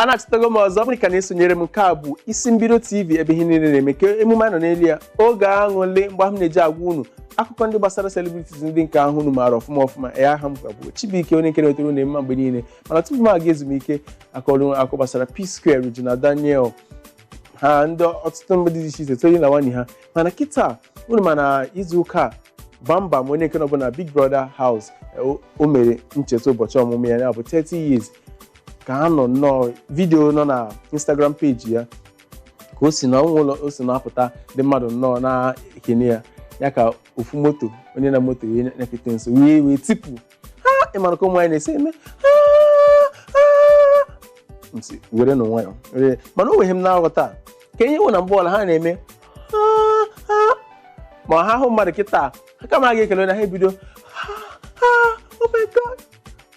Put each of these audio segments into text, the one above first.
na-achịtago m ọzọ bụrụ ka na-esonyere m nke a bụ isi mbido TV ebe ihe niile na-eme ka emume anọ n'elu ya oge aṅụle mgbe m na-eji agwa unu akụkọ ndị gbasara celebrities ndị nke ahụ unu maara ọfụma ya aha m bụ Chibuike onye nke na-wetara unu mma mgbe niile mana tupu m aga ezumike akọrọ akụkọ gbasara P-Square Regina Daniel ha ndị ọtụtụ mmadụ dị iche iche tonye na nwanyị ha mana kịta unu mana izu ụka Bambam onye nke nọ na Big Brother House o mere ncheta ụbọchị ọmụmụ ya bụ 30 years ka ha nọ nnọọ vidio nọ na Instagram page ya ka o si na ụlọ o si na-apụta ndị mmadụ nnọọ na-ekene ya ka ofu moto onye na moto wee nyefete nso wee tipu ha ịmara ka ụmụ anyị na-esi eme ntị were na nwayọ mana o nweghị m na-aghọta ka ihe wụ na mgbe ọla ha na-eme ma ha hụ mmadụ kịta aka m aga ekele na ha ebido oh my God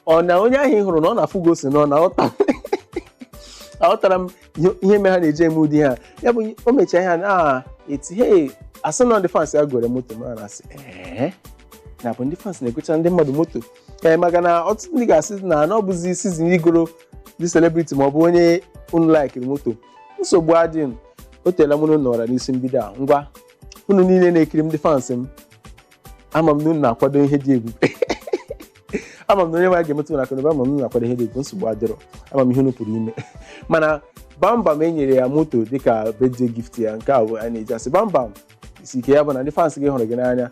ọ na onye ahụ ị hụrụ na ọ na-afụgo osi na ọ na aghọtara m ihe mere ha na-eje eme ụdị ha ya bụ o mechaa ihe na eti hey asị na ndị fans ya gore moto ma na-asị na bụ ndị fans na-egocha ndị mmadụ moto maka na ọtụtụ ndị ga-asị na ọ bụzi sizin igoro ndị celebrity ma ọ bụ onye unu laikiri moto nsogbu adịghị o teela m unu nọra n'isi mbido a ngwa unu niile na-ekiri m ndị fans m ama m na unu na-akwado ihe dị ebube ama m na onye nwa ga-emetụ na akụnụba ama m na-akwado ihe dị egwu nsogbu adịrọ ama m ihe unu pụrụ ime mana Bambam enyere ya moto dịka birthday gift ya nke a bụ a na-eji asị Bambam isi ike ya bụ na ndị fans gị hụrụ gị n'anya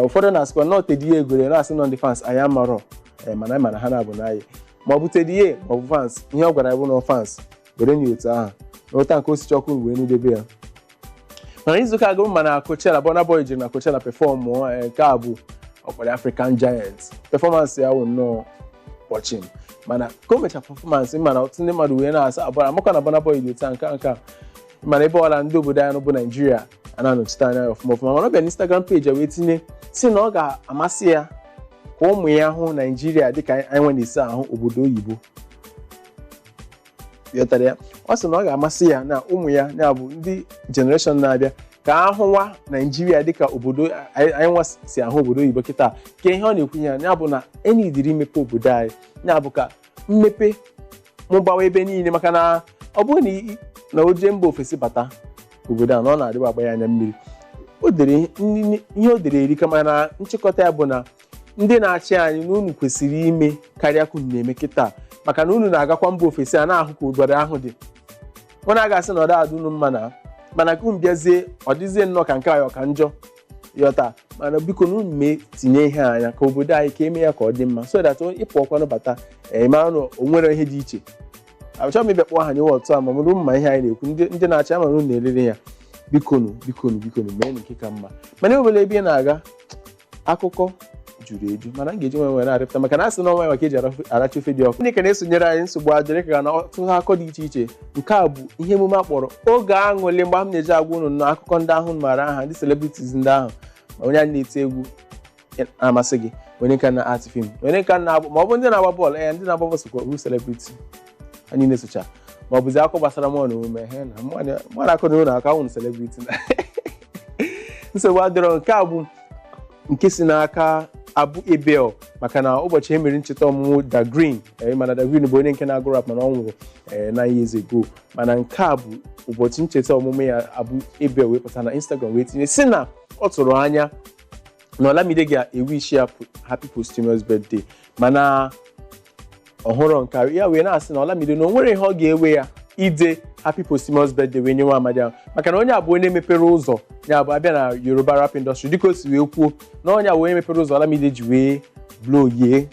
ụfọdụ na-asịkwa na Teddy egore na-asị na ndị fans anyị amarọ mana ha na-abụ n'anyị ma ọ bụ Teddy ma ọ bụ fans ihe ọ gwara ya bụ na fans were nye otu ahụ n'ụta nke osichi ọkụ wee n'udebe ya mana izuụka agụrụ mana Coachella Burna Boy jiri na Coachella perform nke a bụ ọkpọrọ African Giants performance ya wụ nnọọ watching mana ka o mechara performance mana ọtụtụ ndị mmadụ wee na-asa abụọ amaka na Burna Boy dị otu nka mana ebe ọla ndị obodo anyị bụ Nigeria a na-anọchite anya ọfụma mana ọ bịa n'Instagram page ya wee tinye si na ọ ga-amasị ya ka ụmụ ya hụ Nigeria dịka anyị nwe na-esi ahụ obodo oyibo yọtara ya ọ sị na ọ ga-amasị ya na ụmụ ya na-abụ ndị generation na-abịa ka ahụwa Nigeria dịka obodo anyị nwa si ahụ obodo oyibo kịta ka ihe ọ na-ekwu ya ya bụ na enyi dịrị imepe obodo anyị ya bụ ka mmepe mụbawa ebe niile maka na ọ bụrụ na o jee mba ofesi bata obodo a na ọ na-adịba agba ya anya mmiri ihe o dere eri kama na nchịkọta ya bụ na ndị na-achị anyị na unu kwesịrị ime karịa ka unu na-eme kịta maka na unu na-agakwa mba ofesi a na-ahụ ka obodo ahụ dị ọ na-agasị na ọ da-adị unu mma mana ka unu bịazie ọ dịzie nnọọ ka nke anyị ọka njọ yọta mana biko na unu mee tinye ihe anya ka obodo anyị ka eme ya ka ọ dị mma so that ịpụ ọkwanụ bata mara na o nwere ihe dị iche achọghị m ịbịa kpọọ ha nyewe ọtụ a ma mụrụ mma ihe anyị na-ekwu ndị na-achị ama unu na-elere ya bikonu mee nke ka mma mana ewele ebe ị na-aga akụkọ juru eju mana m ga-eji nwe na-arịpụta maka na asị n'ọnwa maka eji arachi ofe dị ọkụ ndị ka na-esonyere anyị nsogbu adịrị ka na ọtụtụ akụkọ dị iche iche nke a bụ ihe emume a kpọrọ oge aṅụle mgbe m na-eji agwa unu na akụkọ ndị ahụ maara aha ndị celebrities ndị ahụ ma onye anyị na-eti egwu amasị gị onye nka na art film onye nka na-agba ma ọ bụ ndị na-agba bọọlụ ndị na-agba bọọlụ sokwa bụ celebrity anyị na-esocha ma ọ bụzi akụkọ gbasara mmụọ na omume na mmadụ akọ na ụlọ aka nwụrụ celebrity nsogbu adịrọ nke a bụ nke si n'aka Abu Ebel maka na ụbọchị emere ncheta ọmụmụ Da Green mana Da Green bụ onye nke na-agụ rap mana ọ nwụrụ 9 years ago mana nke a bụ ụbọchị ncheta ọmụmụ ya Abu Ebel wee pụta na Instagram wee tinye si na ọ tụrụ anya na Olamide ga-ewish ya happy posthumous birthday mana ọhụrụ nke ya wee na-asị na Olamide na o nwere ihe ọ ga-ewe ya ide happy posthumous birthday wee nye nwa amadi ahụ maka na onye abụ onye mepere ụzọ ya bụ abịa na Yoruba rap industry dịka o si wee kwuo na onye abụ onye mepere ụzọ Olamide ji wee blow yee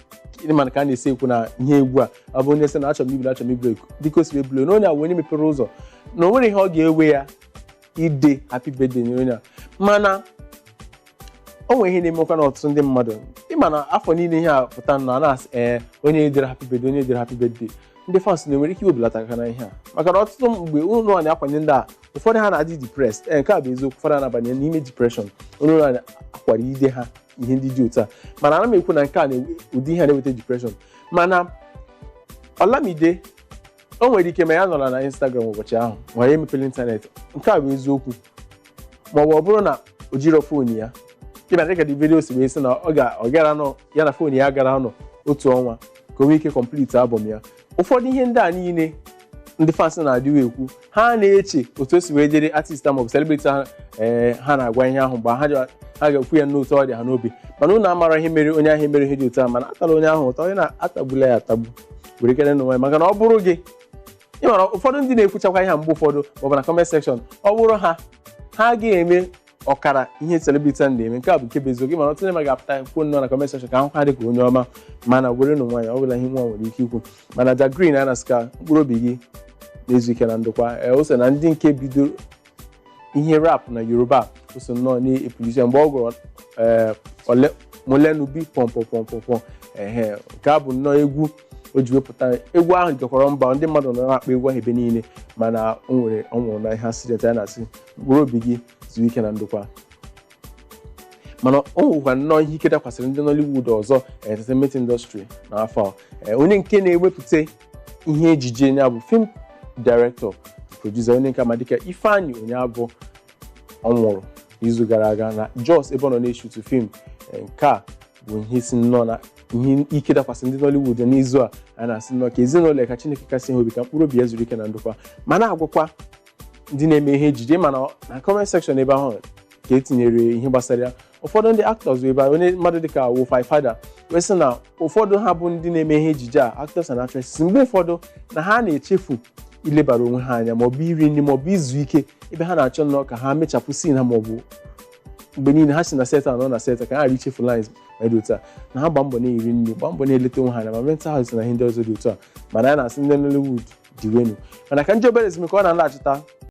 mana ka a na-esi ekwu na ihe egwu a ọ bụ onye sị na achọrọ m iblo dịka o si wee blow na onye abụ onye mepere ụzọ na o nwere ihe ọ ga-ewe ya ide happy birthday nye onye a mana o nwere ihe na-emekwa na ọtụtụ ndị mmadụ ịma na afọ niile ihe a pụta na na-asị onye edere happy birthday ndị fans na-enwere ike iwebelata aka na ihe a maka na ọtụtụ mgbe ụlọ na-akwanye ndị a ụfọdụ ha na-adị depressed nke a bụ eziokwu ụfọdụ na-abanye n'ime depression ụlọ na-akwara ide ha ihe ndị dị otu a mana ana m ekwu na nke a ụdị ihe na-eweta depression mana Olamide o nwere ike ma ya nọrọ na Instagram ụbọchị ahụ ma ya emepere ịntanetị nke a bụ eziokwu ma ọ bụrụ na o jiro fon ya ịbịa dịka dị vidio si wee sị na ọ gara nọ ya na fon ya gara nọ otu ọnwa ka o nwee ike complete album ya ụfọdụ ihe ndị a niile ndị fans na-adịwa ekwu ha na-eche otu o si wee dịrị artist maọbụ celebrity ha na-agwa ihe ahụ mgbe ha ga-ekwu ya n'otu ọ dị ha n'obi mana unu amara ihe mere onye ahụ mere ihe dị otu a mana atara onye ahụ ụtọ onye na-atagbula ya atagbu were kere n'onwe maka na ọ bụrụ gị ịmara ụfọdụ ndị na-ekwuchakwa ihe mgbe ụfọdụ maọbụ na comment section ọ bụrụ ha ga-eme ọkara ihe celebrity na-eme nke a bụ nke bụ eziokwu mana ọtụtụ ga-apụta kwuo nnọọ na comment section ka ahụ ha dị ka onye ọma mana were n'onwe ya ọ bụla ihe nwa nwere ike ikwu mana Jack Green na-asị ka mkpụrụ obi gị na-ezu ike na ndokwa o so na ndị nke bidoro ihe rap na Yoruba o so nnọọ na-epulisi mgbe ọ gụrụ molenubi pọmpọmpọmpọmpọ nke a bụ nnọọ egwu o ji wepụta egwu ahụ jikọrọ mba ndị mmadụ nọ na-akpa egwu ahụ ebe niile mana ọ nwụrụ na ihe accident ya na-asị mkpụrụ obi gị zuo ike na ndokwa mana ọ nwekwa nnọọ ihe ike dakwasịrị ndị Nollywood ọzọ entertainment industry n'afọ onye nke na-ewepụta ihe ejije ya bụ film director producer onye nke ama dịka Ifeanyi Onyeabụ ọ nwụrụ n'izu gara aga na Jos ebe ọ nọ na-eshutu film nke a bụ ihe si nnọọ na ihe ike dakwasị ndị Nollywood n'izu a na-asị nnọọ ka ezinụlọ ka Chineke kasị ha obi ka mkpụrụ obi ya zuru ike na ndokwa mana agwụkwa ndị na-eme ihe ejije mana na comment section ebe ahụ ka etinyere ihe gbasara ya ụfọdụ ndị actors ebe onye mmadụ dịka Wofai Fada wee sị na ụfọdụ ha bụ ndị na-eme ihe ejije a actors and actresses mgbe ụfọdụ na ha na-echefu ilebara onwe ha anya maọbụ iri nri maọbụ izu ike ebe ha na-achọ nnọọ ka ha mechapụ sin ha maọbụ mgbe niile ha si na set nọ na set ka ha ichefu lines ma dị otu a na ha gba mbọ na-eri nri gba mbọ na-eleta onwe ha anya ma mental health na ihe ndị ọzọ dị otu a mana ya na-asị ndị Nollywood dị wenu mana ka ndị obere ezumike ọ na-alaghachita